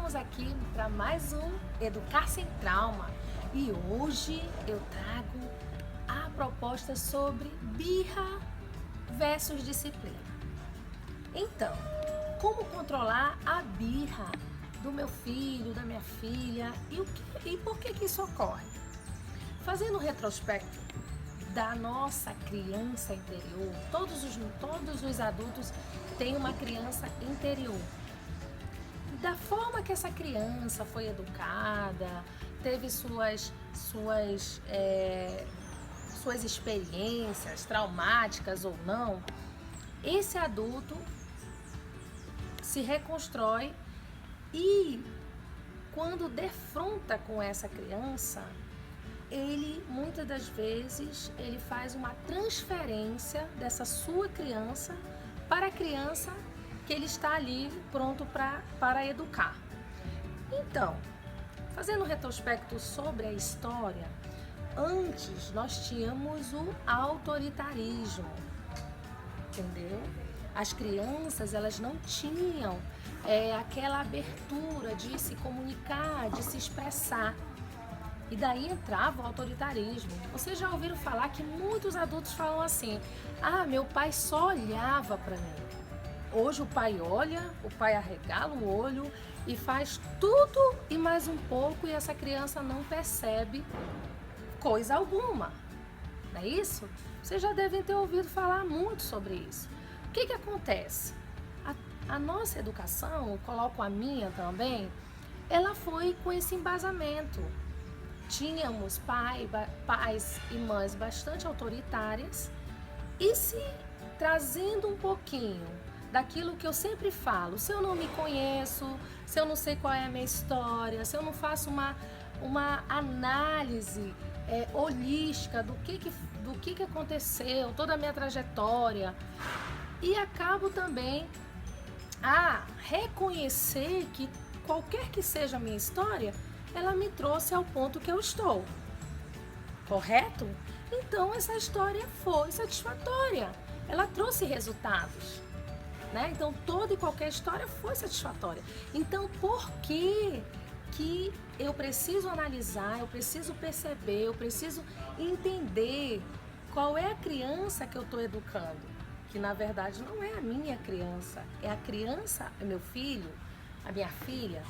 Estamos aqui para mais um Educar Sem Trauma e hoje eu trago a proposta sobre birra versus disciplina. Então, como controlar a birra do meu filho, da minha filha e por que isso ocorre? Fazendo um retrospecto da nossa criança interior, todos os adultos têm uma criança interior. Da forma que essa criança foi educada, teve suas experiências traumáticas ou não, esse adulto se reconstrói e quando defronta com essa criança, ele muitas das vezes ele faz uma transferência dessa sua criança para a criança que ele está ali pronto para educar. Então, fazendo um retrospecto sobre a história, antes nós tínhamos o autoritarismo, entendeu? As crianças, elas não tinham aquela abertura de se comunicar, de se expressar. E daí entrava o autoritarismo. Vocês já ouviram falar que muitos adultos falam assim: ah, meu pai só olhava para mim. Hoje o pai olha, o pai arregala o olho e faz tudo e mais um pouco e essa criança não percebe coisa alguma. Não é isso? Vocês já devem ter ouvido falar muito sobre isso. O que acontece? A nossa educação, eu coloco a minha também, ela foi com esse embasamento. Tínhamos pais e mães bastante autoritárias e se trazendo um pouquinho daquilo que eu sempre falo: se eu não me conheço, se eu não sei qual é a minha história, se eu não faço uma análise holística do que aconteceu, toda a minha trajetória, e acabo também a reconhecer que qualquer que seja a minha história, ela me trouxe ao ponto que eu estou, correto? Então essa história foi satisfatória, ela trouxe resultados. Então toda e qualquer história foi satisfatória. Então por que eu preciso analisar, eu preciso perceber, eu preciso entender qual é a criança que eu estou educando? Que na verdade não é a minha criança, é a criança, é meu filho, a minha filha,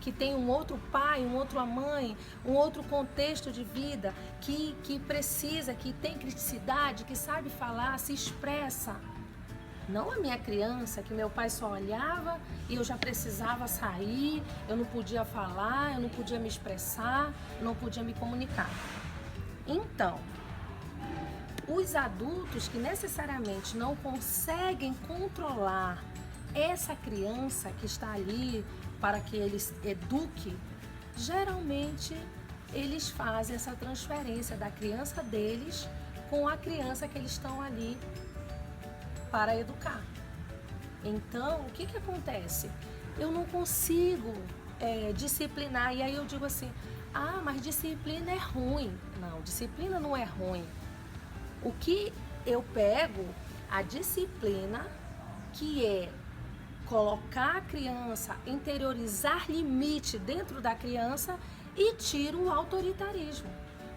que tem um outro pai, uma outra mãe, um outro contexto de vida, que precisa, que tem criticidade, que sabe falar, se expressa. Não a minha criança, que meu pai só olhava e eu já precisava sair, eu não podia falar, eu não podia me expressar, eu não podia me comunicar. Então, os adultos que necessariamente não conseguem controlar essa criança que está ali para que eles eduquem, geralmente eles fazem essa transferência da criança deles com a criança que eles estão ali para educar. Então, o que acontece? Eu não consigo disciplinar, e aí eu digo assim: ah, mas disciplina é ruim. Não, disciplina não é ruim. O que eu pego, a disciplina, que é colocar a criança, interiorizar limite dentro da criança, e tiro o autoritarismo.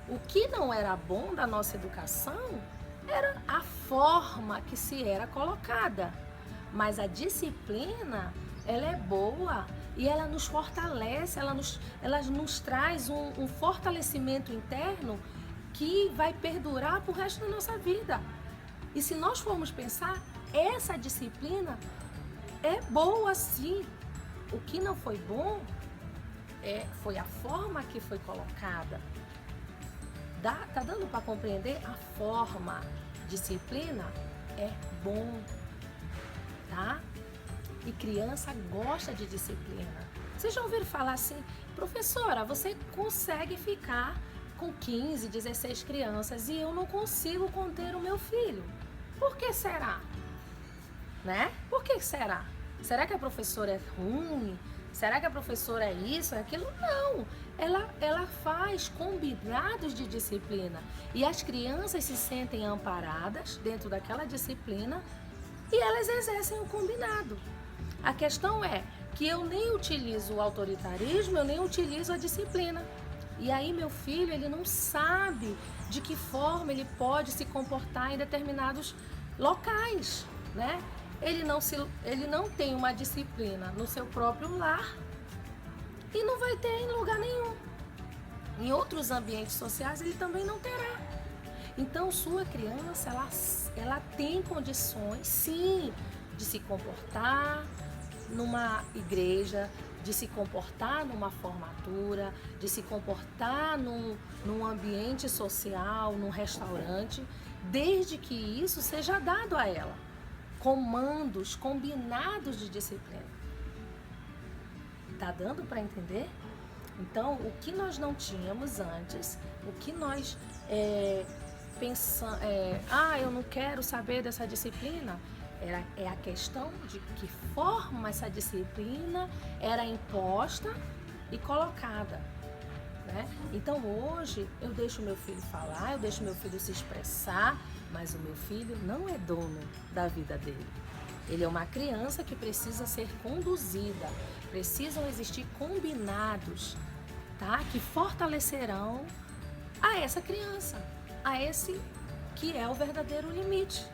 O que não era bom da nossa educação era a forma que se era colocada, mas a disciplina, ela é boa e ela nos fortalece, ela nos traz um fortalecimento interno que vai perdurar pro resto da nossa vida. E se nós formos pensar, essa disciplina é boa sim. O que não foi bom foi a forma que foi colocada. Tá dando para compreender? A forma, disciplina é bom, tá? E criança gosta de disciplina. Vocês já ouviram falar assim: professora, você consegue ficar com 15, 16 crianças e eu não consigo conter o meu filho? Por que será? Por que será? Será que a professora é ruim? Será que a professora é isso, é aquilo? Não, ela faz combinados de disciplina e as crianças se sentem amparadas dentro daquela disciplina e elas exercem o combinado. A questão é, que eu nem utilizo o autoritarismo, eu nem utilizo a disciplina. E aí meu filho, ele não sabe de que forma ele pode se comportar em determinados locais, né? Ele não tem uma disciplina no seu próprio lar e não vai ter em lugar nenhum. Em outros ambientes sociais ele também não terá. Então sua criança, ela tem condições, sim, de se comportar numa igreja, de se comportar numa formatura, de se comportar num ambiente social, num restaurante, desde que isso seja dado a ela. Comandos combinados de disciplina. Tá dando para entender? Então, o que nós não tínhamos antes, o que nós pensamos, eu não quero saber dessa disciplina, é a questão de que forma essa disciplina era imposta e colocada, né? Então hoje eu deixo meu filho falar, eu deixo meu filho se expressar, mas o meu filho não é dono da vida dele. Ele é uma criança que precisa ser conduzida, precisam existir combinados, tá? Que fortalecerão a essa criança, a esse que é o verdadeiro limite,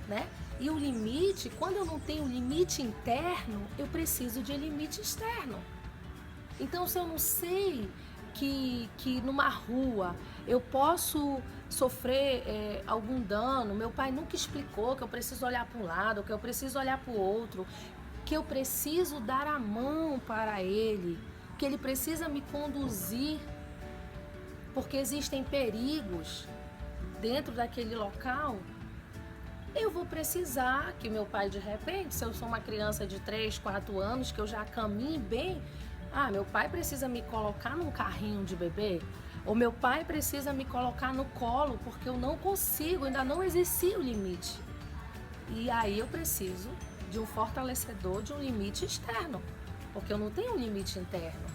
né? E o limite, quando eu não tenho limite interno, eu preciso de limite externo. Então, se eu não sei que numa rua eu posso sofrer algum dano, meu pai nunca explicou que eu preciso olhar para um lado, que eu preciso olhar para o outro, que eu preciso dar a mão para ele, que ele precisa me conduzir, porque existem perigos dentro daquele local. Eu vou precisar que meu pai, de repente, se eu sou uma criança de 3, 4 anos, que eu já caminhe bem, meu pai precisa me colocar num carrinho de bebê, ou meu pai precisa me colocar no colo, porque eu não consigo, ainda não exerci o limite. E aí eu preciso de um fortalecedor, de um limite externo, porque eu não tenho um limite interno.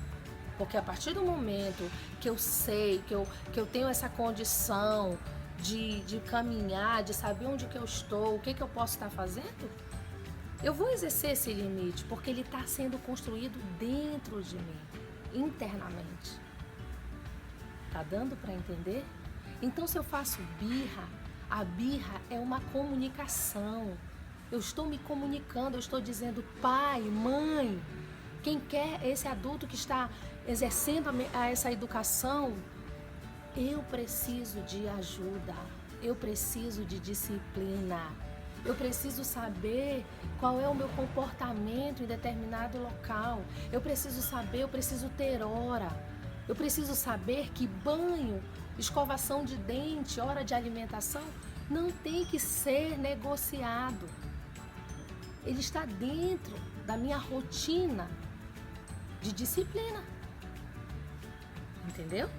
Porque a partir do momento que eu sei, que eu tenho essa condição de caminhar, de saber onde que eu estou, o que eu posso estar fazendo, eu vou exercer esse limite, porque ele está sendo construído dentro de mim, internamente. Tá dando para entender? Então, se eu faço birra, a birra é uma comunicação. Eu estou me comunicando, eu estou dizendo: pai, mãe, quem quer, esse adulto que está exercendo essa educação, eu preciso de ajuda, eu preciso de disciplina, eu preciso saber qual é o meu comportamento em determinado local, eu preciso saber, eu preciso ter hora, eu preciso saber que banho, escovação de dente, hora de alimentação, não tem que ser negociado. Ele está dentro da minha rotina de disciplina. Entendeu?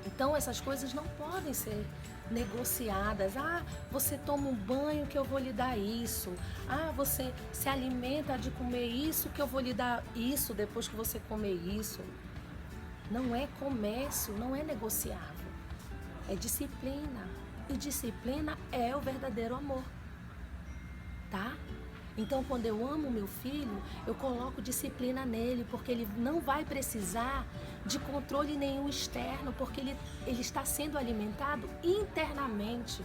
Então essas coisas não podem ser negociadas. Você toma um banho que eu vou lhe dar isso. Você se alimenta de comer isso que eu vou lhe dar isso depois que você comer isso. Não é comércio, não é negociável. É disciplina. E disciplina é o verdadeiro amor. Tá? Então, quando eu amo meu filho, eu coloco disciplina nele, porque ele não vai precisar de controle nenhum externo, porque ele está sendo alimentado internamente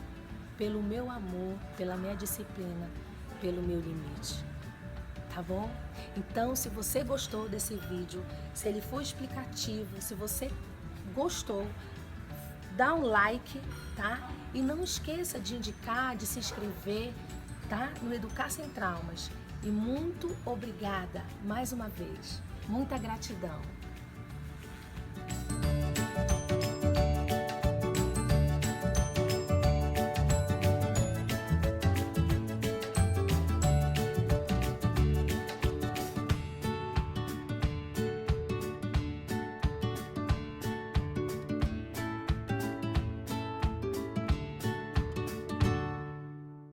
pelo meu amor, pela minha disciplina, pelo meu limite. Tá bom? Então, se você gostou desse vídeo, se ele for explicativo, se você gostou, dá um like, tá? E não esqueça de indicar, de se inscrever, tá? No Educar Sem Traumas. E muito obrigada mais uma vez. Muita gratidão.